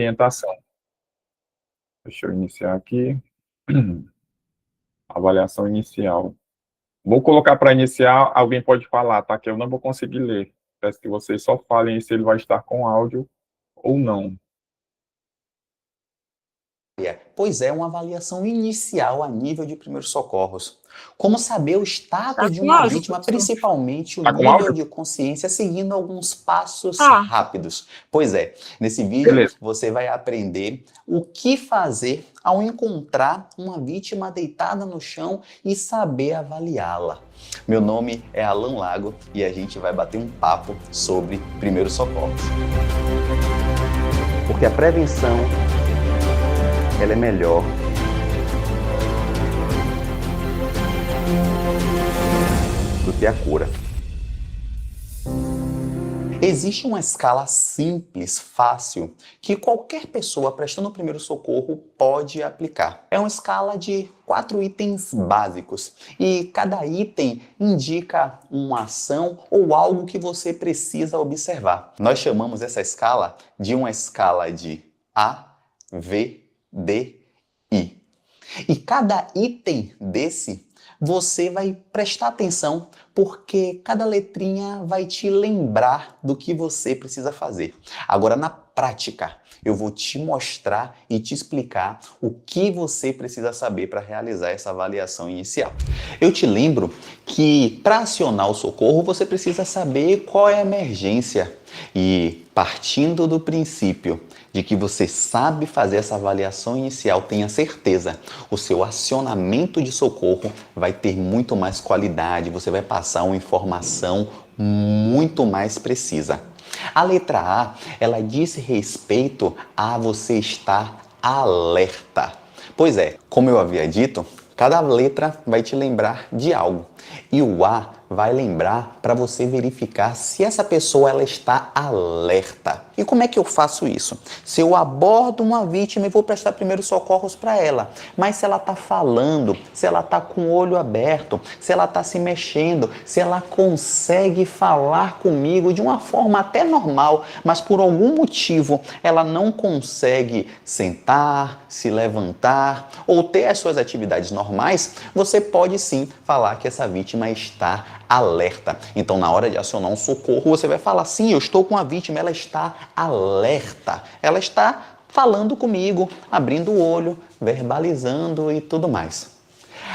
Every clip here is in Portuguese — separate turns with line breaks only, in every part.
orientação. Deixa eu iniciar aqui. Avaliação inicial. Vou colocar para iniciar, alguém pode falar, tá? Que eu não vou conseguir ler. Peço que vocês só falem se ele vai estar com áudio ou não.
Pois é, uma avaliação inicial a nível de primeiros socorros. Como saber o status de uma vítima, principalmente o nível de consciência, seguindo alguns passos rápidos. Pois é, nesse vídeo você vai aprender o que fazer ao encontrar uma vítima deitada no chão e saber avaliá-la. Meu nome é Alan Lago e a gente vai bater um papo sobre primeiros socorros. Porque a prevenção ela é melhor do que a cura. Existe uma escala simples, fácil, que qualquer pessoa prestando o primeiro socorro pode aplicar. É uma escala de 4 itens básicos e cada item indica uma ação ou algo que você precisa observar. Nós chamamos essa escala de uma escala de A, V, D, I. E cada item desse você vai prestar atenção porque cada letrinha vai te lembrar do que você precisa fazer. Agora, na prática, eu vou te mostrar e te explicar o que você precisa saber para realizar essa avaliação inicial. Eu te lembro que para acionar o socorro você precisa saber qual é a emergência e partindo do princípio de que você sabe fazer essa avaliação inicial, tenha certeza, o seu acionamento de socorro vai ter muito mais qualidade, você vai passar uma informação muito mais precisa. A letra A, ela diz respeito a você estar alerta. Pois é, como eu havia dito, cada letra vai te lembrar de algo. E o A vai lembrar para você verificar se essa pessoa ela está alerta. E como é que eu faço isso? Se eu abordo uma vítima e vou prestar primeiros socorros para ela, mas se ela está falando, se ela está com o olho aberto, se ela está se mexendo, se ela consegue falar comigo de uma forma até normal, mas por algum motivo ela não consegue sentar, se levantar ou ter as suas atividades normais, você pode sim falar que essa vítima está alerta. Então, na hora de acionar um socorro, você vai falar, sim, eu estou com a vítima, ela está alerta. Ela está falando comigo, abrindo o olho, verbalizando e tudo mais.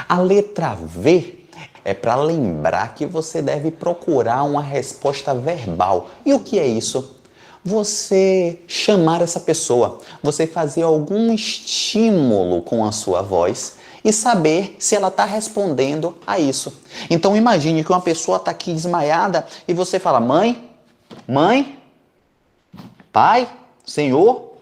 A letra V é para lembrar que você deve procurar uma resposta verbal. E o que é isso? Você chamar essa pessoa, você fazer algum estímulo com a sua voz e saber se ela está respondendo a isso. Então imagine que uma pessoa está aqui desmaiada e você fala, mãe, mãe, pai, senhor.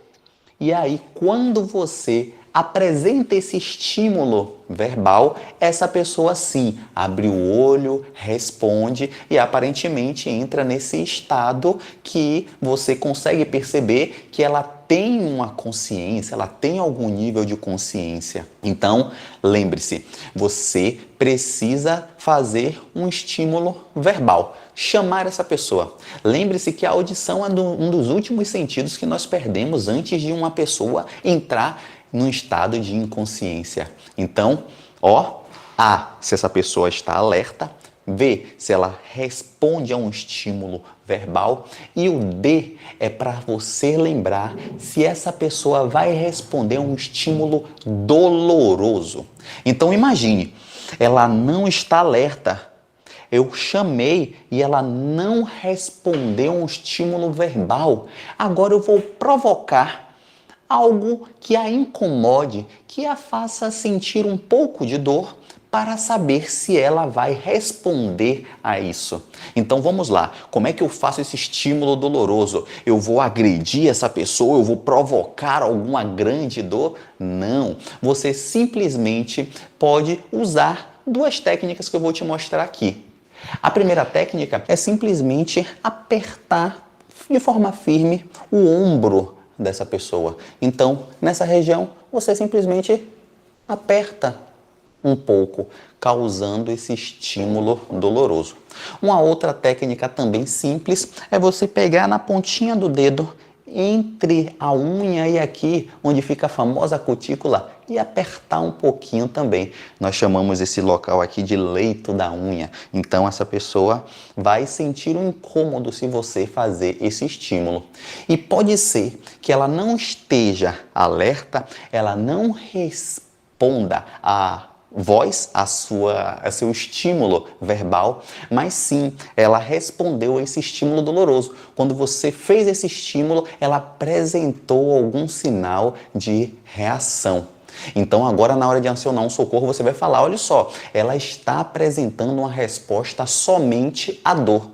E aí quando você apresenta esse estímulo verbal, essa pessoa sim abre o olho, responde e aparentemente entra nesse estado que você consegue perceber que ela tem uma consciência, ela tem algum nível de consciência. Então, lembre-se, você precisa fazer um estímulo verbal, chamar essa pessoa. Lembre-se que a audição é um dos últimos sentidos que nós perdemos antes de uma pessoa entrar num estado de inconsciência. Então, A, se essa pessoa está alerta, B, se ela responde a um estímulo verbal e o D é para você lembrar se essa pessoa vai responder a um estímulo doloroso. Então imagine, ela não está alerta. Eu chamei e ela não respondeu a um estímulo verbal. Agora eu vou provocar algo que a incomode, que a faça sentir um pouco de dor para saber se ela vai responder a isso. Então vamos lá, como é que eu faço esse estímulo doloroso? Eu vou agredir essa pessoa? Eu vou provocar alguma grande dor? Não, você simplesmente pode usar duas técnicas que eu vou te mostrar aqui. A primeira técnica é simplesmente apertar de forma firme o ombro dessa pessoa. Então, nessa região, você simplesmente aperta um pouco, causando esse estímulo doloroso. Uma outra técnica também simples é você pegar na pontinha do dedo entre a unha e aqui, onde fica a famosa cutícula, e apertar um pouquinho também. Nós chamamos esse local aqui de leito da unha. Então essa pessoa vai sentir um incômodo se você fazer esse estímulo. E pode ser que ela não esteja alerta, ela não responda a voz, a seu estímulo verbal, mas sim, ela respondeu a esse estímulo doloroso. Quando você fez esse estímulo, ela apresentou algum sinal de reação. Então agora na hora de acionar um socorro, você vai falar, olha só, ela está apresentando uma resposta somente à dor.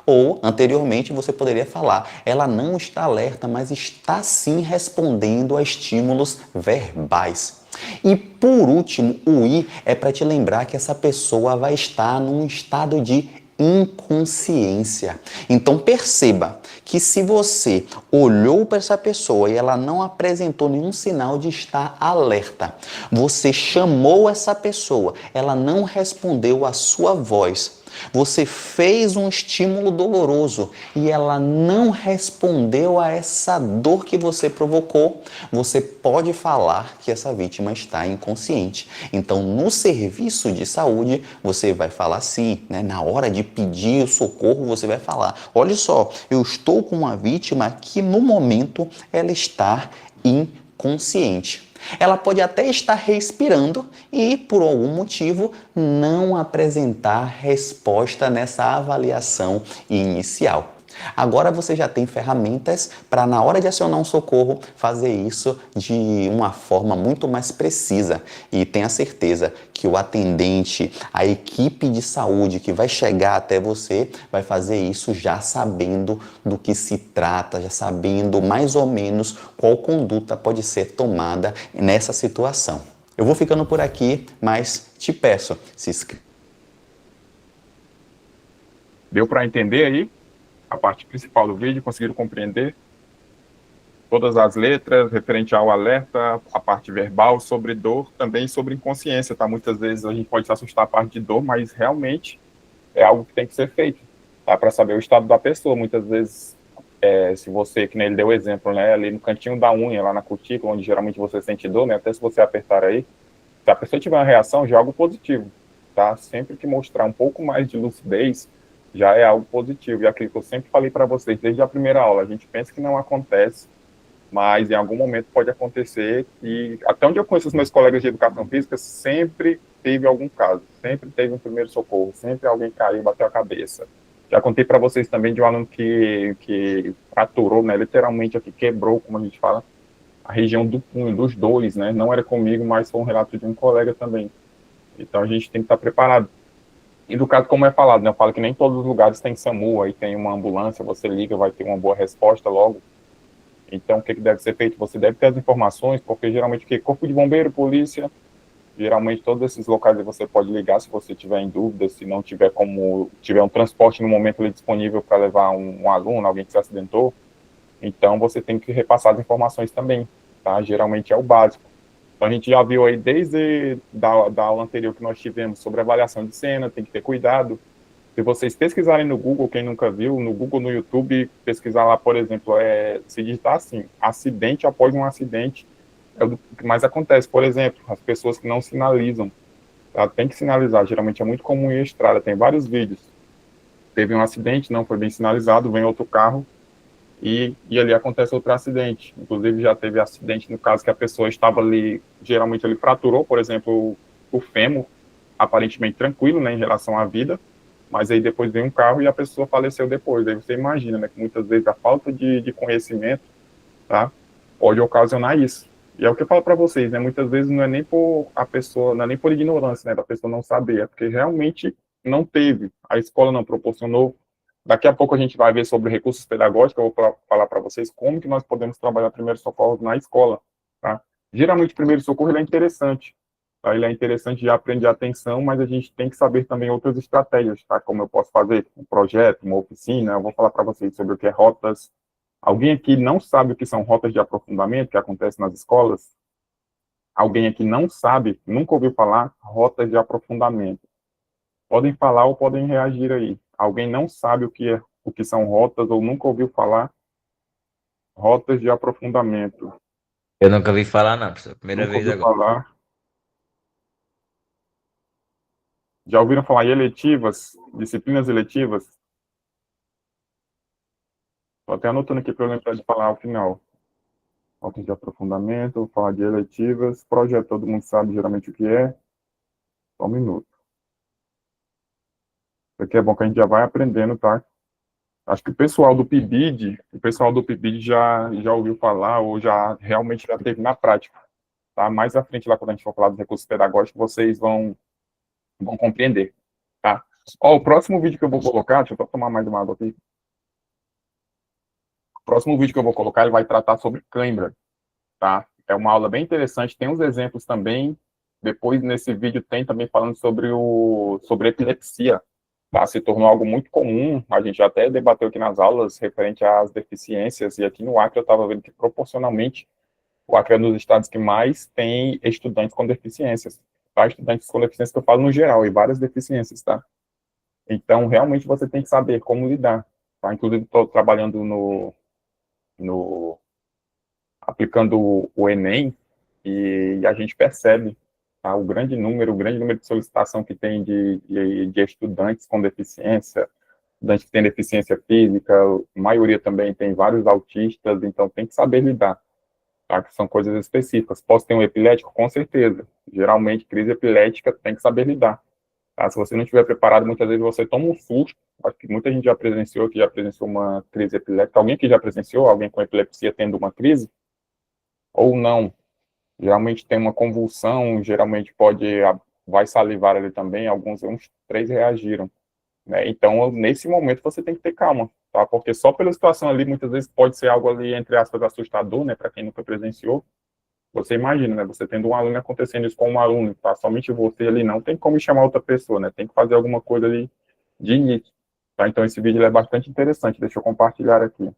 Ou, anteriormente, você poderia falar, ela não está alerta, mas está sim respondendo a estímulos verbais. E por último, o I é para te lembrar que essa pessoa vai estar num estado de inconsciência. Então perceba que se você olhou para essa pessoa e ela não apresentou nenhum sinal de estar alerta, você chamou essa pessoa, ela não respondeu a sua voz, você fez um estímulo doloroso e ela não respondeu a essa dor que você provocou, você pode falar que essa vítima está inconsciente. Então, no serviço de saúde, você vai falar assim, né? Na hora de pedir o socorro, você vai falar, olha só, eu estou com uma vítima que no momento ela está inconsciente. Ela pode até estar respirando e, por algum motivo, não apresentar resposta nessa avaliação inicial. Agora você já tem ferramentas para, na hora de acionar um socorro, fazer isso de uma forma muito mais precisa. E tenha certeza que o atendente, a equipe de saúde que vai chegar até você, vai fazer isso já sabendo do que se trata, já sabendo mais ou menos qual conduta pode ser tomada nessa situação. Eu vou ficando por aqui, mas te peço, se inscreva.
Deu para entender aí a parte principal do vídeo? Conseguiram compreender todas as letras referente ao alerta, a parte verbal sobre dor, também sobre inconsciência, tá? Muitas vezes a gente pode se assustar a parte de dor, mas realmente é algo que tem que ser feito, tá? Para saber o estado da pessoa. Muitas vezes, se você, que nem ele deu o exemplo, né? Ali no cantinho da unha, lá na cutícula, onde geralmente você sente dor, né? Até se você apertar aí, se a pessoa tiver uma reação, já é algo positivo, tá? Sempre que mostrar um pouco mais de lucidez, já é algo positivo. E aquilo que eu sempre falei para vocês desde a primeira aula, a gente pensa que não acontece, mas em algum momento pode acontecer. E até onde eu conheço os meus colegas de educação física, sempre teve algum caso, sempre teve um primeiro socorro, sempre alguém caiu, bateu a cabeça. Já contei para vocês também de um aluno que fraturou, né, literalmente aqui, quebrou, como a gente fala, a região do punho, dos dois, né, não era comigo, mas foi um relato de um colega também. Então a gente tem que estar preparado. E do caso, como é falado, né, eu falo que nem todos os lugares tem SAMU, aí tem uma ambulância, você liga, vai ter uma boa resposta logo. Então, o que deve ser feito? Você deve ter as informações, porque geralmente o que? Corpo de bombeiro, polícia, geralmente todos esses locais você pode ligar se você tiver em dúvida, se não tiver como, tiver um transporte no momento ali disponível para levar um aluno, alguém que se acidentou, então você tem que repassar as informações também, tá? Geralmente é o básico. Então, a gente já viu aí desde da aula anterior que nós tivemos sobre avaliação de cena, tem que ter cuidado. Se vocês pesquisarem no Google, quem nunca viu, no Google, no YouTube, pesquisar lá, por exemplo, se digitar assim, acidente após um acidente, é o que mais acontece. Por exemplo, as pessoas que não sinalizam, tá? Tem que sinalizar, geralmente é muito comum em estrada, tem vários vídeos. Teve um acidente, não foi bem sinalizado, vem outro carro e ali acontece outro acidente. Inclusive já teve acidente no caso que a pessoa estava ali, geralmente ele fraturou, por exemplo, o fêmur, aparentemente tranquilo, né, em relação à vida, mas aí depois veio um carro e a pessoa faleceu depois. Aí você imagina, né, que muitas vezes a falta de conhecimento, tá, pode ocasionar isso. E é o que eu falo para vocês, né, muitas vezes não é nem por a pessoa, não é nem por ignorância, né, da pessoa não saber, é porque realmente não teve, a escola não proporcionou. Daqui a pouco a gente vai ver sobre recursos pedagógicos, eu vou falar para vocês como que nós podemos trabalhar primeiros socorros na escola, tá? Geralmente o primeiro socorro ele é interessante, tá? Ele é interessante de aprender atenção, mas a gente tem que saber também outras estratégias, tá? Como eu posso fazer um projeto, uma oficina, eu vou falar para vocês sobre o que é rotas. Alguém aqui não sabe o que são rotas de aprofundamento que acontecem nas escolas? Alguém aqui não sabe, nunca ouviu falar rotas de aprofundamento? Podem falar ou podem reagir aí. Alguém não sabe o que são rotas ou nunca ouviu falar? Rotas de aprofundamento.
Eu nunca vi falar, não, professor. Primeira
Nunca
vez
ouviu
agora.
falar. Já ouviram falar em eletivas, disciplinas eletivas? Estou até anotando aqui para eu lembrar de falar ao final. Rotas de aprofundamento, vou falar de eletivas. Projeto, todo mundo sabe geralmente o que é. Só um minuto. Isso aqui é bom que a gente já vai aprendendo, tá? Acho que o pessoal do PIBID já ouviu falar ou já realmente já teve na prática, tá? Mais à frente lá, quando a gente for falar dos recursos pedagógicos, vocês vão compreender, tá? Ó, o próximo vídeo que eu vou colocar, deixa eu só tomar mais uma água aqui. O próximo vídeo que eu vou colocar, ele vai tratar sobre cãibra, tá? É uma aula bem interessante, tem uns exemplos também. Depois, nesse vídeo, tem também falando sobre epilepsia, tá? Se tornou algo muito comum, a gente já até debateu aqui nas aulas referente às deficiências, e aqui no Acre eu estava vendo que proporcionalmente o Acre é um dos estados que mais tem estudantes com deficiências, tá? Estudantes com deficiências que eu falo no geral, e várias deficiências, tá? Então, realmente você tem que saber como lidar, tá? Inclusive, estou trabalhando aplicando o Enem, e a gente percebe, tá, o grande número de solicitação que tem de estudantes com deficiência, estudantes que têm deficiência física, a maioria também tem vários autistas, então tem que saber lidar, tá, que são coisas específicas. Posso ter um epilético? Com certeza. Geralmente, crise epilética tem que saber lidar. Tá? Se você não estiver preparado, muitas vezes você toma um susto. Acho que muita gente já presenciou, uma crise epilética. Alguém que já presenciou, alguém com epilepsia tendo uma crise? Ou não? Geralmente tem uma convulsão, geralmente vai salivar ali também, uns 3 reagiram, né? Então, nesse momento, você tem que ter calma, tá? Porque só pela situação ali, muitas vezes pode ser algo ali, entre aspas, assustador, né? Para quem nunca presenciou. Você imagina, né? Você tendo um aluno acontecendo isso com um aluno, tá? Somente você ali, não tem como chamar outra pessoa, né? Tem que fazer alguma coisa ali de início, tá? Então, esse vídeo é bastante interessante, deixa eu compartilhar aqui.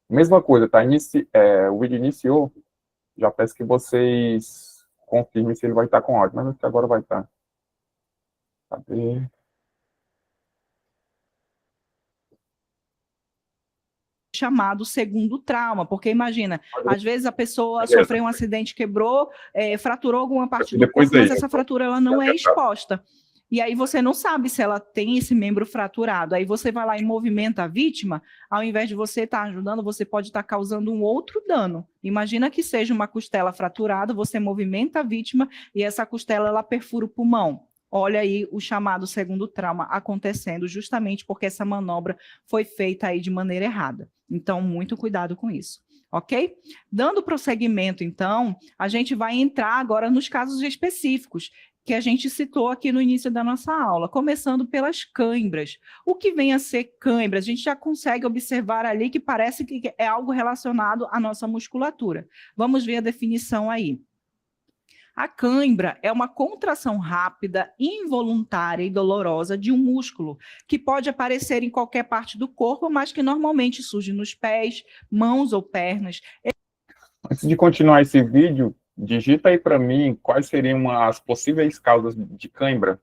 Mesma coisa, tá? O vídeo iniciou, já peço que vocês confirmem se ele vai estar com áudio, mas acho que agora vai estar. Cadê?
Chamado segundo trauma, porque imagina, às vezes a pessoa
Beleza.
sofreu um acidente, quebrou, fraturou alguma parte do
Depois
corpo, mas
daí,
essa fratura ela não é exposta. E aí você não sabe se ela tem esse membro fraturado. Aí você vai lá e movimenta a vítima, ao invés de você estar ajudando, você pode estar causando um outro dano. Imagina que seja uma costela fraturada, você movimenta a vítima e essa costela ela perfura o pulmão. Olha aí o chamado segundo trauma acontecendo, justamente porque essa manobra foi feita aí de maneira errada. Então, muito cuidado com isso, ok? Dando prosseguimento, então, a gente vai entrar agora nos casos específicos que a gente citou aqui no início da nossa aula, começando pelas cãibras. O que vem a ser cãibras? A gente já consegue observar ali que parece que é algo relacionado à nossa musculatura. Vamos ver a definição aí. A cãibra é uma contração rápida, involuntária e dolorosa de um músculo, que pode aparecer em qualquer parte do corpo, mas que normalmente surge nos pés, mãos ou pernas.
Antes de continuar esse vídeo, digita aí para mim quais seriam as possíveis causas de cãibra.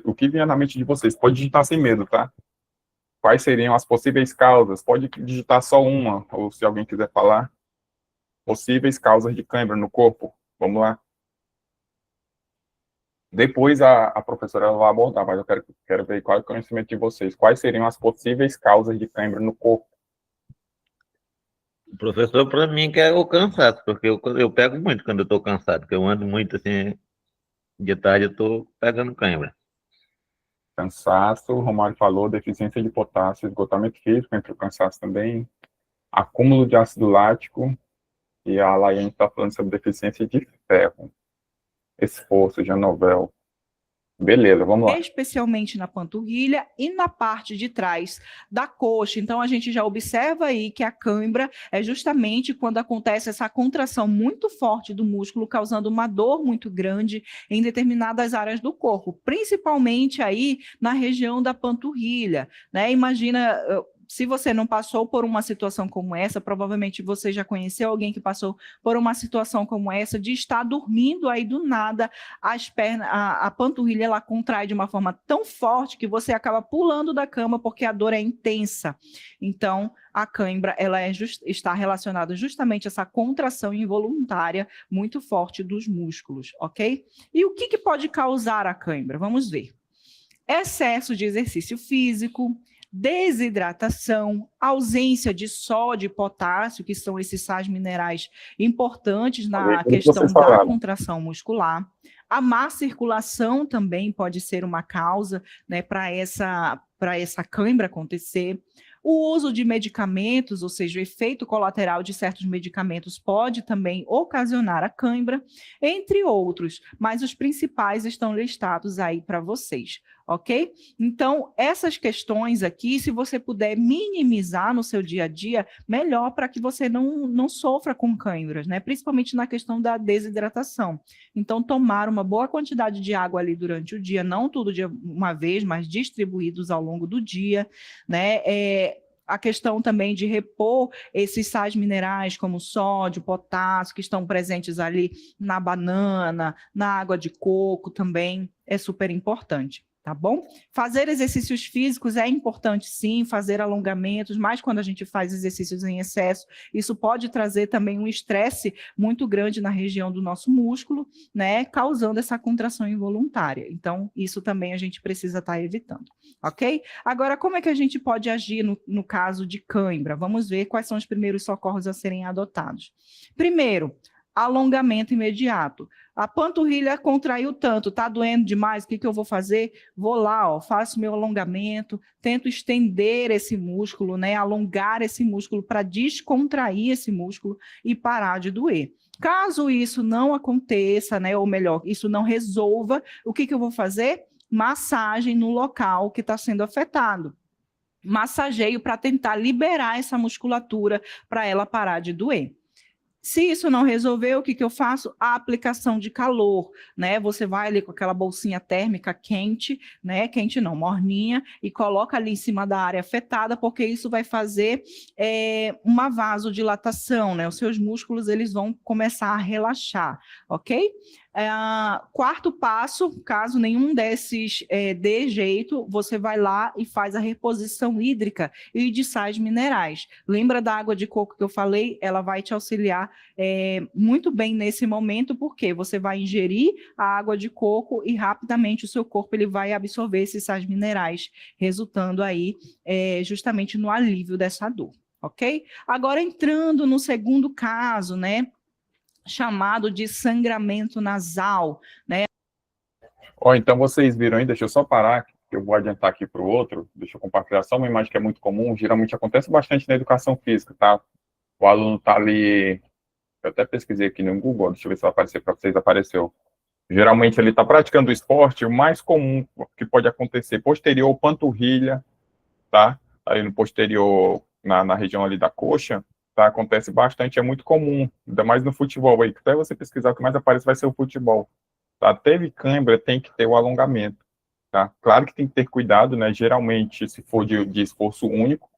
O que vinha na mente de vocês. Pode digitar sem medo, tá? Quais seriam as possíveis causas? Pode digitar só uma, ou se alguém quiser falar. Possíveis causas de cãibra no corpo. Vamos lá. Depois a professora ela vai abordar, mas eu quero ver qual é o conhecimento de vocês. Quais seriam as possíveis causas de cãibra no corpo?
O professor, para mim, que é o cansaço, porque eu pego muito quando eu estou cansado, porque eu ando muito assim, de tarde eu estou pegando cãibra.
Cansaço, o Romário falou, deficiência de potássio, esgotamento físico, entre o cansaço também, acúmulo de ácido lático, e a Laiane está falando sobre deficiência de ferro, esforço, Janovel. Beleza, vamos lá.
Especialmente na panturrilha e na parte de trás da coxa. Então, a gente já observa aí que a cãibra é justamente quando acontece essa contração muito forte do músculo, causando uma dor muito grande em determinadas áreas do corpo, principalmente aí na região da panturrilha, né? Imagina, Se você não passou por uma situação como essa, provavelmente você já conheceu alguém que passou por uma situação como essa, de estar dormindo aí do nada, as pernas, a panturrilha ela contrai de uma forma tão forte que você acaba pulando da cama porque a dor é intensa. Então, a cãibra ela está relacionada justamente a essa contração involuntária muito forte dos músculos, ok? E o que pode causar a cãibra? Vamos ver. Excesso de exercício físico, desidratação, ausência de sódio e potássio, que são esses sais minerais importantes na questão da contração muscular. A má circulação também pode ser uma causa, né, para essa cãibra acontecer. O uso de medicamentos, ou seja, o efeito colateral de certos medicamentos pode também ocasionar a cãibra, entre outros, mas os principais estão listados aí para vocês, ok? Então, essas questões aqui, se você puder minimizar no seu dia a dia, melhor para que você não sofra com cãibras, né? Principalmente na questão da desidratação. Então, tomar uma boa quantidade de água ali durante o dia, não tudo de uma vez, mas distribuídos ao longo do dia, né? A questão também de repor esses sais minerais como sódio, potássio, que estão presentes ali na banana, na água de coco também é super importante. Tá bom? Fazer exercícios físicos é importante, sim, fazer alongamentos, mas quando a gente faz exercícios em excesso, isso pode trazer também um estresse muito grande na região do nosso músculo, né, causando essa contração involuntária. Então, isso também a gente precisa estar evitando, ok? Agora, como é que a gente pode agir no caso de cãibra? Vamos ver quais são os primeiros socorros a serem adotados. Primeiro, alongamento imediato. A panturrilha contraiu tanto, tá doendo demais, o que eu vou fazer? Vou lá, ó, faço meu alongamento, tento estender esse músculo, né, alongar esse músculo para descontrair esse músculo e parar de doer. Caso isso não aconteça, né, ou melhor, isso não resolva, o que eu vou fazer? Massagem no local que está sendo afetado. Massageio para tentar liberar essa musculatura para ela parar de doer. Se isso não resolver, o que eu faço? A aplicação de calor, né? Você vai ali com aquela bolsinha térmica quente, né? Quente não, morninha, e coloca ali em cima da área afetada, porque isso vai fazer uma vasodilatação, né? Os seus músculos, eles vão começar a relaxar, ok? Quarto passo, caso nenhum desses dê jeito, você vai lá e faz a reposição hídrica e de sais minerais. Lembra da água de coco que eu falei? Ela vai te auxiliar muito bem nesse momento, porque você vai ingerir a água de coco e rapidamente o seu corpo ele vai absorver esses sais minerais, resultando aí justamente no alívio dessa dor, ok? Agora, entrando no segundo caso, né? Chamado de sangramento nasal, né?
Então vocês viram aí, deixa eu só parar, que eu vou adiantar aqui para o outro, deixa eu compartilhar só uma imagem que é muito comum, geralmente acontece bastante na educação física, tá? O aluno tá ali, eu até pesquisei aqui no Google, deixa eu ver se vai aparecer para vocês, apareceu. Geralmente ele está praticando o esporte, o mais comum que pode acontecer, posterior panturrilha, tá? Aí no posterior, na região ali da coxa, tá? Acontece bastante, é muito comum, ainda mais no futebol aí, que até você pesquisar, o que mais aparece vai ser o futebol, tá? Teve cãibra, tem que ter o alongamento, tá? Claro que tem que ter cuidado, né? Geralmente, se for de esforço único,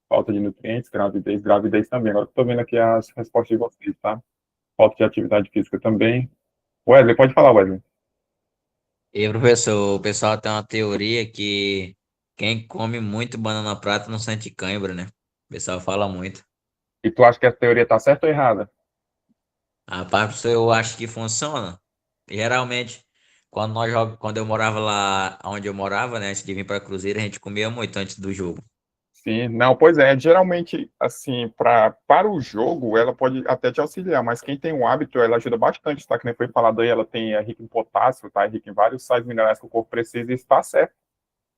falta de nutrientes, gravidez também. Agora estou vendo aqui as respostas de vocês, tá? Falta de atividade física também. Wesley, pode falar, Wesley.
E professor, o pessoal tem uma teoria que quem come muito banana prata não sente cãibra, né? O pessoal fala muito.
E tu acha que a teoria tá certa ou errada?
Rapaz, professor, eu acho que funciona. Geralmente, quando eu morava lá onde eu morava, né, antes de vir para Cruzeiro, a gente comia muito antes do jogo.
Sim, não, pois é, geralmente, assim, para o jogo, ela pode até te auxiliar, mas quem tem um hábito, ela ajuda bastante, tá? Que nem foi falado aí, ela é rica em potássio, tá? É rica em vários sais minerais que o corpo precisa e está certo,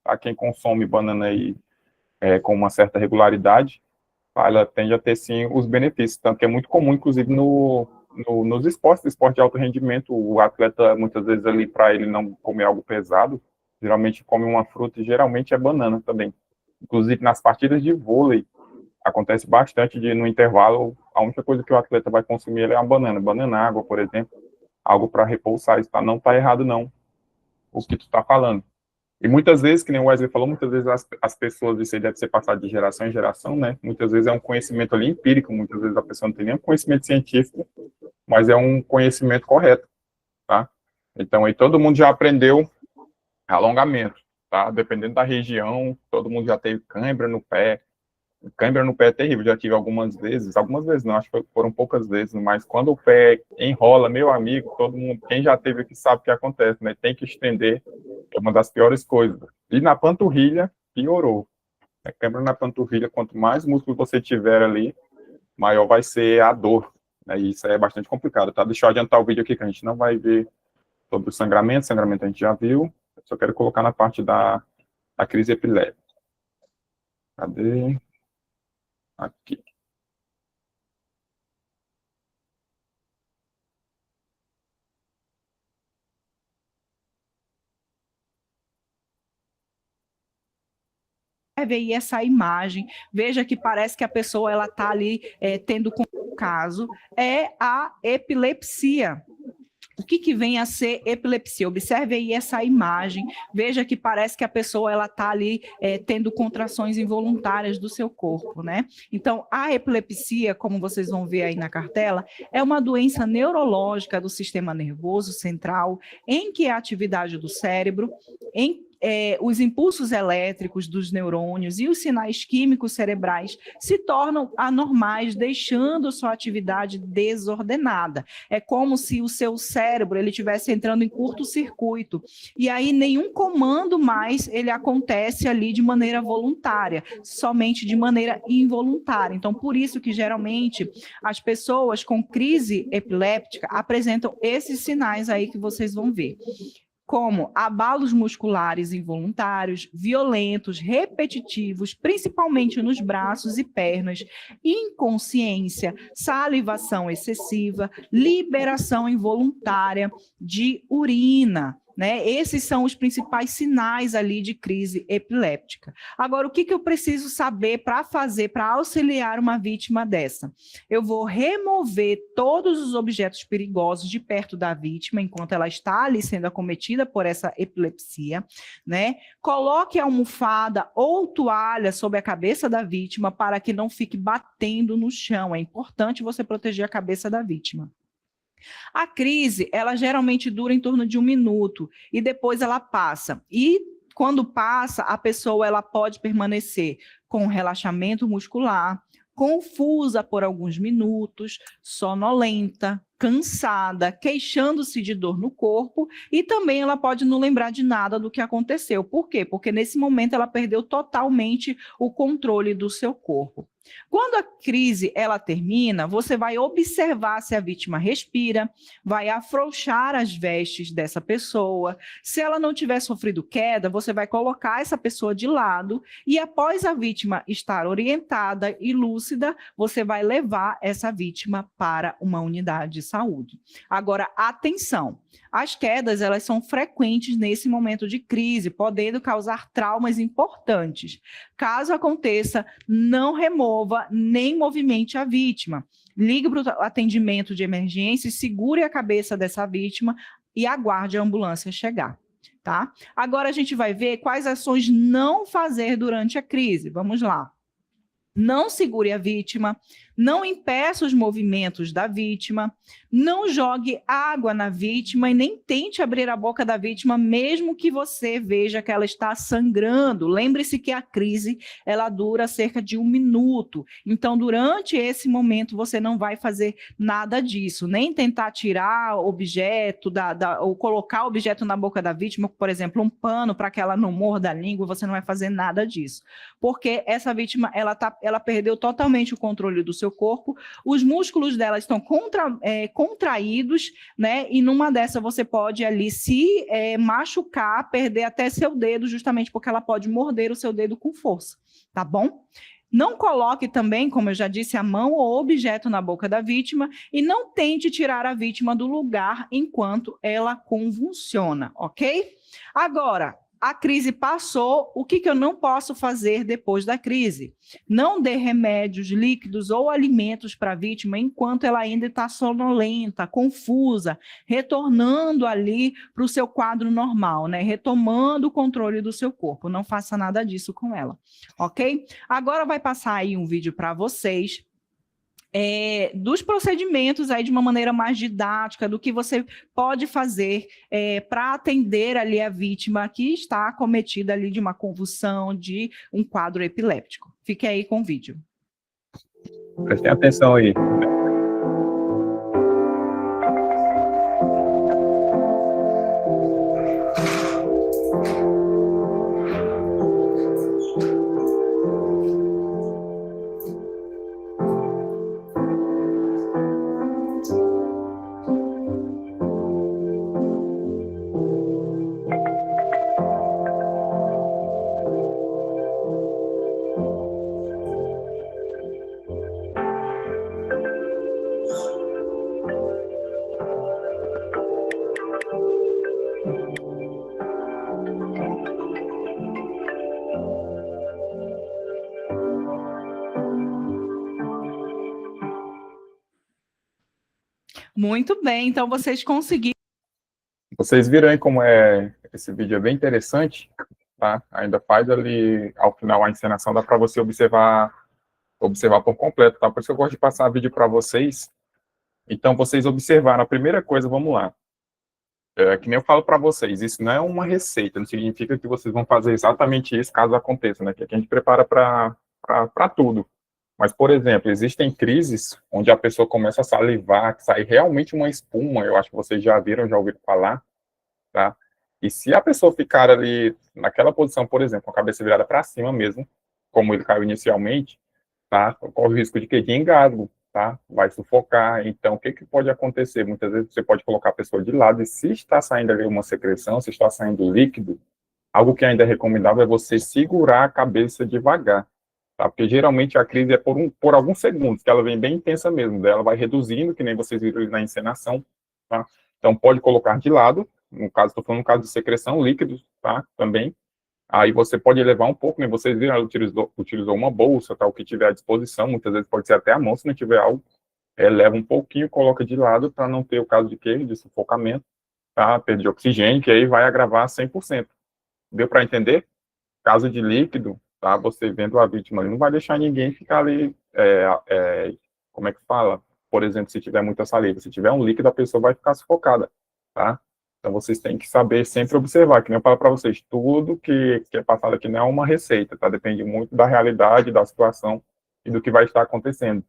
tá? Quem consome banana aí com uma certa regularidade, tá? Ela tende a ter, sim, os benefícios, tanto que é muito comum, inclusive, nos esportes, esporte de alto rendimento, o atleta, muitas vezes, ali, para ele não comer algo pesado, geralmente come uma fruta e geralmente é banana também. Inclusive, nas partidas de vôlei, acontece bastante no intervalo, a única coisa que o atleta vai consumir é uma banana água, por exemplo, algo para repoussar, isso tá? Não está errado, não, o que tu está falando. E muitas vezes, que nem o Wesley falou, muitas vezes as pessoas, isso aí deve ser passado de geração em geração, né? Muitas vezes é um conhecimento ali empírico, muitas vezes a pessoa não tem nenhum conhecimento científico, mas é um conhecimento correto, tá? Então, aí todo mundo já aprendeu alongamento, tá? Dependendo da região, todo mundo já teve cãibra no pé. Cãibra no pé é terrível, já tive algumas vezes não, acho que foram poucas vezes, mas quando o pé enrola, meu amigo, todo mundo, quem já teve aqui sabe o que acontece, né? Tem que estender, é uma das piores coisas. E na panturrilha, piorou. Cãibra na panturrilha, quanto mais músculo você tiver ali, maior vai ser a dor, né? E isso aí é bastante complicado, tá? Deixa eu adiantar o vídeo aqui, que a gente não vai ver sobre o sangramento a gente já viu, só quero colocar na parte da crise epiléptica. Cadê? Aqui.
Observe aí essa imagem, veja que parece que a pessoa ela está ali tendo como caso é a epilepsia. O que vem a ser epilepsia? Observe aí essa imagem, veja que parece que a pessoa ela está ali tendo contrações involuntárias do seu corpo, né? Então, a epilepsia, como vocês vão ver aí na cartela, é uma doença neurológica do sistema nervoso central, em que a atividade do cérebro, os impulsos elétricos dos neurônios e os sinais químicos cerebrais se tornam anormais, deixando sua atividade desordenada. É como se o seu cérebro ele estivesse entrando em curto-circuito, e aí nenhum comando mais ele acontece ali de maneira voluntária, somente de maneira involuntária. Então, por isso que geralmente as pessoas com crise epiléptica apresentam esses sinais aí que vocês vão ver, como abalos musculares involuntários, violentos, repetitivos, principalmente nos braços e pernas, inconsciência, salivação excessiva, liberação involuntária de urina, né? Esses são os principais sinais ali de crise epiléptica. Agora, o que eu preciso saber para fazer, para auxiliar uma vítima dessa? Eu vou remover todos os objetos perigosos de perto da vítima, enquanto ela está ali sendo acometida por essa epilepsia, né? Coloque a almofada ou toalha sobre a cabeça da vítima para que não fique batendo no chão. É importante você proteger a cabeça da vítima. A crise, ela geralmente dura em torno de 1 minuto e depois ela passa. E quando passa, a pessoa ela pode permanecer com relaxamento muscular, confusa por alguns minutos, sonolenta, cansada, queixando-se de dor no corpo, e também ela pode não lembrar de nada do que aconteceu. Por quê? Porque nesse momento ela perdeu totalmente o controle do seu corpo. Quando a crise ela termina, você vai observar se a vítima respira, vai afrouxar as vestes dessa pessoa. Se ela não tiver sofrido queda, você vai colocar essa pessoa de lado e, após a vítima estar orientada e lúcida, você vai levar essa vítima para uma unidade de saúde. Agora, atenção, as quedas elas são frequentes nesse momento de crise, podendo causar traumas importantes. Caso aconteça, não remova nem movimente a vítima. Ligue para o atendimento de emergência, segure a cabeça dessa vítima e aguarde a ambulância chegar. Tá? Agora a gente vai ver quais ações não fazer durante a crise. Vamos lá. Não segure a vítima, não impeça os movimentos da vítima, não jogue água na vítima e nem tente abrir a boca da vítima, mesmo que você veja que ela está sangrando. Lembre-se que a crise, ela dura cerca de 1 minuto. Então, durante esse momento, você não vai fazer nada disso, nem tentar tirar objeto ou colocar objeto na boca da vítima, por exemplo, um pano para que ela não morda a língua, você não vai fazer nada disso. Porque essa vítima, ela perdeu totalmente o controle do seu corpo, os músculos dela estão contraídos, né? E numa dessa você pode ali se machucar, perder até seu dedo, justamente porque ela pode morder o seu dedo com força, tá bom? Não coloque também, como eu já disse, a mão ou objeto na boca da vítima e não tente tirar a vítima do lugar enquanto ela convulsiona, ok? Agora, A crise passou, o que eu não posso fazer depois da crise? Não dê remédios, líquidos ou alimentos para a vítima enquanto ela ainda está sonolenta, confusa, retornando ali para o seu quadro normal, né? Retomando o controle do seu corpo. Não faça nada disso com ela, ok? Agora vai passar aí um vídeo para vocês. Dos procedimentos aí de uma maneira mais didática, do que você pode fazer para atender ali a vítima que está acometida ali de uma convulsão, de um quadro epiléptico. Fique aí com o vídeo.
Prestem atenção aí.
Muito bem, então vocês conseguiram.
Vocês viram aí como esse vídeo é bem interessante, tá? Ainda faz ali, ao final, a encenação, dá para você observar por completo, tá? Por isso que eu gosto de passar vídeo para vocês. Então, vocês observaram, a primeira coisa, vamos lá. Que nem eu falo para vocês, isso não é uma receita, não significa que vocês vão fazer exatamente isso caso aconteça, né? Que aqui a gente prepara para tudo. Mas, por exemplo, existem crises onde a pessoa começa a salivar, que sai realmente uma espuma, eu acho que vocês já viram, já ouviram falar, tá? E se a pessoa ficar ali naquela posição, por exemplo, com a cabeça virada para cima mesmo, como ele caiu inicialmente, tá? Corre o risco de quê? De engasgo, tá? Vai sufocar. Então, o que pode acontecer? Muitas vezes você pode colocar a pessoa de lado e se está saindo ali uma secreção, se está saindo líquido, algo que ainda é recomendável é você segurar a cabeça devagar, tá? Porque geralmente a crise é por alguns segundos, que ela vem bem intensa mesmo, daí ela vai reduzindo, que nem vocês viram na encenação, tá? Então, pode colocar de lado, no caso, estou falando no caso de secreção, líquidos, tá? Também. Aí você pode elevar um pouco, né? Vocês viram, ela utilizou uma bolsa, tá? O que tiver à disposição, muitas vezes pode ser até a mão, se não tiver algo, eleva um pouquinho, coloca de lado para não ter o caso de quê? De sufocamento, tá? Perda de oxigênio, que aí vai agravar 100%. Deu para entender? Caso de líquido, tá? Você vendo a vítima ali, não vai deixar ninguém ficar ali, como é que fala? Por exemplo, se tiver muita saliva, se tiver um líquido, a pessoa vai ficar sufocada, tá? Então, vocês têm que saber sempre observar, que nem eu falo para vocês, tudo que é passado aqui não é uma receita, tá? Depende muito da realidade, da situação e do que vai estar acontecendo.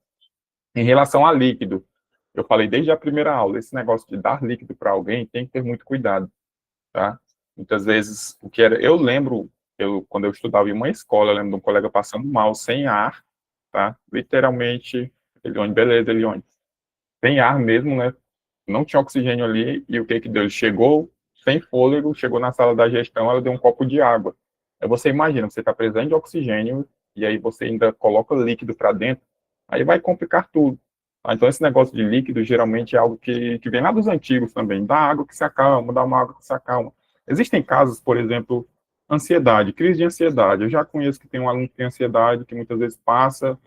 Em relação a líquido, eu falei desde a primeira aula, esse negócio de dar líquido para alguém tem que ter muito cuidado, tá? Muitas vezes, eu lembro, quando eu estudava em uma escola, eu lembro de um colega passando mal, sem ar, tá? Literalmente, Elione, beleza, Elione. Sem ar mesmo, né? Não tinha oxigênio ali, e o que deu? Ele chegou sem fôlego, chegou na sala da gestão, ela deu um copo de água. Aí você imagina, você está precisando de oxigênio, e aí você ainda coloca líquido para dentro, aí vai complicar tudo. Tá? Então, esse negócio de líquido, geralmente, é algo que vem lá dos antigos também, dá água que se acalma, dá uma água que se acalma. Existem casos, por exemplo, ansiedade, crise de ansiedade. Eu já conheço que tem um aluno que tem ansiedade, que muitas vezes passa,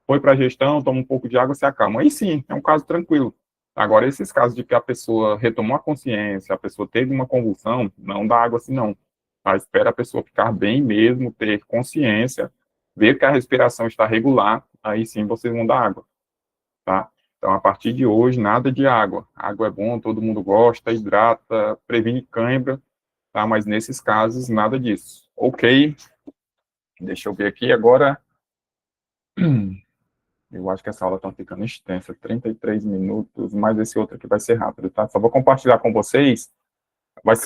foi para a gestão, toma um pouco de água, se acalma. Aí sim, é um caso tranquilo. Agora, esses casos de que a pessoa retomou a consciência, a pessoa teve uma convulsão, não dá água assim, não. Tá? Espera a pessoa ficar bem mesmo, ter consciência, ver que a respiração está regular, aí sim vocês vão dar água, tá? Então, a partir de hoje, nada de água. Água é bom, todo mundo gosta, hidrata, previne cãibra, tá? Mas nesses casos, nada disso. Ok, deixa eu ver aqui agora. Eu acho que essa aula está ficando extensa, 33 minutos, mas esse outro aqui vai ser rápido, tá? Só vou compartilhar com vocês,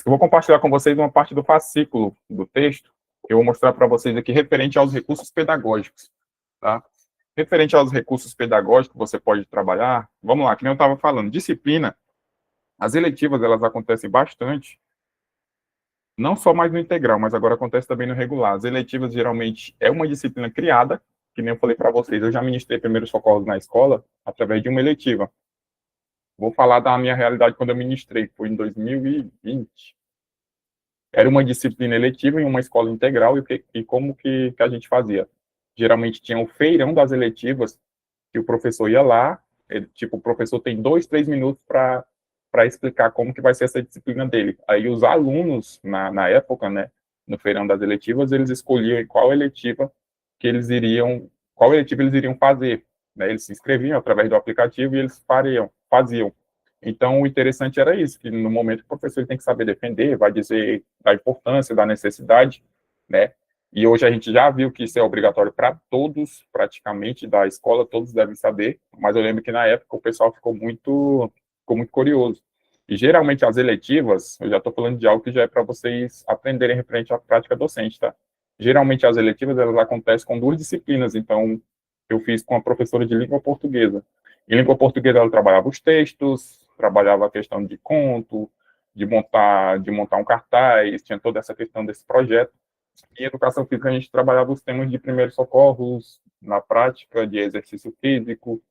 vou compartilhar com vocês uma parte do fascículo do texto, que eu vou mostrar para vocês aqui, referente aos recursos pedagógicos, tá? Referente aos recursos pedagógicos que você pode trabalhar, vamos lá, que nem eu estava falando, disciplina, as eletivas, elas acontecem bastante, não só mais no integral, mas agora acontece também no regular. As eletivas, geralmente, é uma disciplina criada, que nem eu falei para vocês, eu já ministrei primeiros socorros na escola através de uma eletiva. Vou falar da minha realidade quando eu ministrei, foi em 2020. Era uma disciplina eletiva em uma escola integral, e como que a gente fazia? Geralmente tinha o feirão das eletivas, que o professor ia lá, tipo, o professor tem 2, 3 minutos para explicar como que vai ser essa disciplina dele. Aí os alunos, na época, né, no feirão das eletivas, eles escolhiam qual eletiva eles iriam fazer, né? Eles se inscreviam através do aplicativo e eles faziam. Então, o interessante era isso, que no momento o professor ele tem que saber defender, vai dizer da importância, da necessidade, né? E hoje a gente já viu que isso é obrigatório para todos, praticamente, da escola, todos devem saber, mas eu lembro que na época o pessoal ficou muito curioso. E geralmente as eletivas, eu já estou falando de algo que já é para vocês aprenderem referente à prática docente, tá? Geralmente as eletivas, elas acontecem com 2 disciplinas, então eu fiz com a professora de língua portuguesa. Em língua portuguesa ela trabalhava os textos, trabalhava a questão de conto, de montar um cartaz, tinha toda essa questão desse projeto. Em educação física, a gente trabalhava os temas de primeiros socorros, na prática, de exercício físico,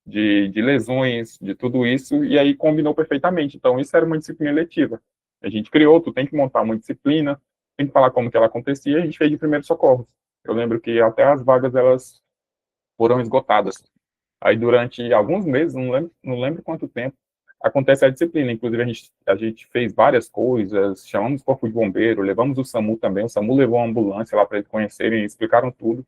de lesões, de tudo isso, e aí combinou perfeitamente. Então, isso era uma disciplina eletiva. A gente criou, tu tem que montar uma disciplina, tem que falar como que ela acontecia, e a gente fez de primeiros socorros. Eu lembro que até as vagas, elas foram esgotadas. Aí, durante alguns meses, não lembro quanto tempo, acontece a disciplina. Inclusive, a gente fez várias coisas, chamamos o corpo de bombeiro, levamos o SAMU também, o SAMU levou uma ambulância lá para eles conhecerem, explicaram tudo.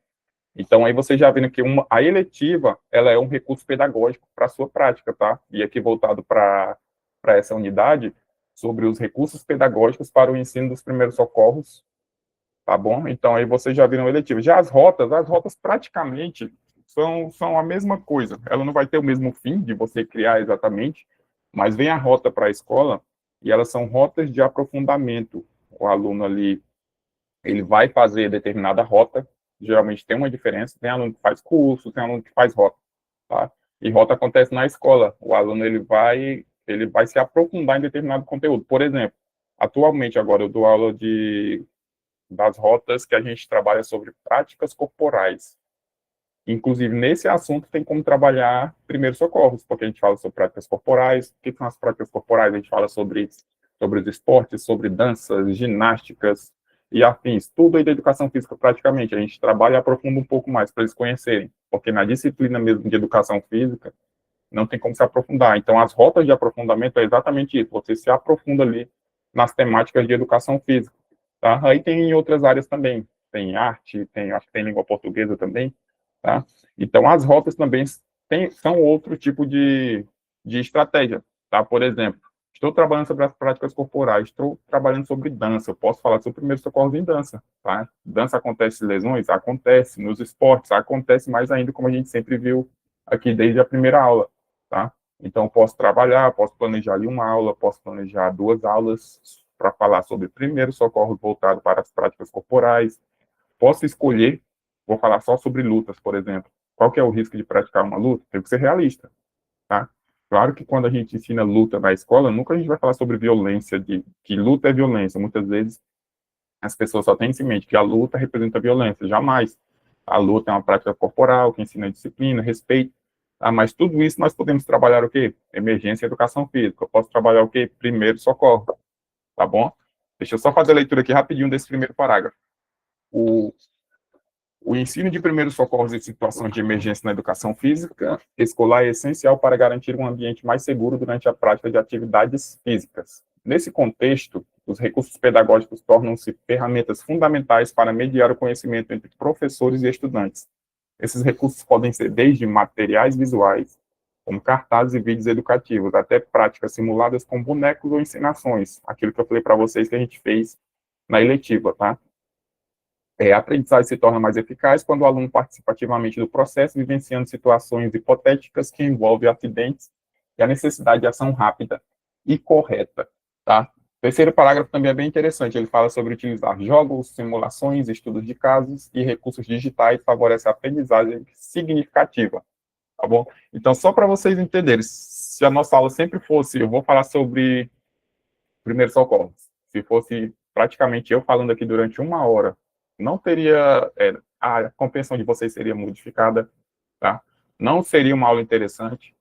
Então, aí você já vendo que a eletiva, ela é um recurso pedagógico para a sua prática, tá? E aqui voltado para essa unidade, sobre os recursos pedagógicos para o ensino dos primeiros socorros, tá bom? Então, aí vocês já viram eletiva. Já as rotas praticamente são a mesma coisa. Ela não vai ter o mesmo fim de você criar exatamente, mas vem a rota para a escola e elas são rotas de aprofundamento. O aluno ali, ele vai fazer determinada rota, geralmente tem uma diferença, tem aluno que faz curso, tem aluno que faz rota, tá? E rota acontece na escola. O aluno, ele vai se aprofundar em determinado conteúdo. Por exemplo, atualmente agora eu dou aula das rotas que a gente trabalha sobre práticas corporais. Inclusive, nesse assunto tem como trabalhar primeiros socorros, porque a gente fala sobre práticas corporais. O que são as práticas corporais? A gente fala sobre os esportes, sobre danças, ginásticas e afins. Tudo aí da educação física, praticamente. A gente trabalha e aprofunda um pouco mais para eles conhecerem, porque na disciplina mesmo de educação física, não tem como se aprofundar. Então, as rotas de aprofundamento é exatamente isso. Você se aprofunda ali nas temáticas de educação física. Tá? Aí tem em outras áreas também. Tem arte, acho que tem língua portuguesa também. Tá? Então, as rotas também são outro tipo de estratégia. Tá? Por exemplo, estou trabalhando sobre as práticas corporais, estou trabalhando sobre dança, eu posso falar sobre primeiros socorros em dança. Tá? Dança acontece lesões? Acontece. Nos esportes? Acontece mais ainda, como a gente sempre viu aqui desde a primeira aula. Tá? Então, posso trabalhar, posso planejar ali uma aula, posso planejar 2 aulas para falar sobre primeiros socorros voltado para as práticas corporais. Posso escolher, vou falar só sobre lutas, por exemplo. Qual que é o risco de praticar uma luta? Tem que ser realista, tá? Claro que quando a gente ensina luta na escola, nunca a gente vai falar sobre violência, que luta é violência. Muitas vezes as pessoas só têm isso em mente, que a luta representa violência. Jamais. A luta é uma prática corporal, que ensina disciplina, respeito. Mas tudo isso nós podemos trabalhar o quê? Emergência e educação física. Eu posso trabalhar o quê? Primeiro socorro. Tá bom? Deixa eu só fazer a leitura aqui rapidinho desse primeiro parágrafo. O ensino de primeiros socorros em situações de emergência na educação física escolar é essencial para garantir um ambiente mais seguro durante a prática de atividades físicas. Nesse contexto, os recursos pedagógicos tornam-se ferramentas fundamentais para mediar o conhecimento entre professores e estudantes. Esses recursos podem ser desde materiais visuais, como cartazes e vídeos educativos, até práticas simuladas com bonecos ou encenações, aquilo que eu falei para vocês que a gente fez na eletiva, tá? A aprendizagem se torna mais eficaz quando o aluno participa ativamente do processo, vivenciando situações hipotéticas que envolvem acidentes e a necessidade de ação rápida e correta, tá? O terceiro parágrafo também é bem interessante, ele fala sobre utilizar jogos, simulações, estudos de casos e recursos digitais, favorece a aprendizagem significativa, tá bom? Então, só para vocês entenderem, se a nossa aula sempre fosse, eu vou falar sobre primeiros socorros, se fosse praticamente eu falando aqui durante 1 hora, não teria, a compreensão de vocês seria modificada, tá? Não seria uma aula interessante,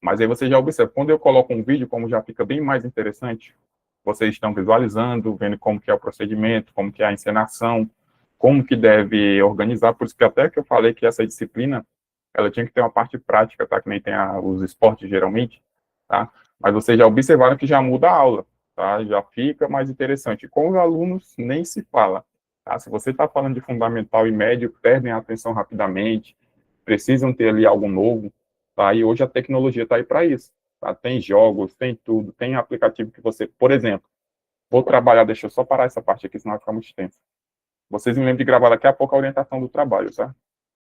mas aí você já observa, quando eu coloco um vídeo, como já fica bem mais interessante, vocês estão visualizando, vendo como que é o procedimento, como que é a encenação, como que deve organizar, por isso que até que eu falei que essa disciplina, ela tinha que ter uma parte prática, tá? Que nem tem os esportes geralmente, tá? Mas vocês já observaram que já muda a aula, tá? Já fica mais interessante. Com os alunos, nem se fala, tá? Se você está falando de fundamental e médio, perdem a atenção rapidamente, precisam ter ali algo novo, tá? E hoje a tecnologia está aí para isso, tá? Tem jogos, tem tudo, tem aplicativo que você, por exemplo, vou trabalhar, deixa eu só parar essa parte aqui, senão vai ficar muito extenso. Vocês me lembram de gravar daqui a pouco a orientação do trabalho, tá?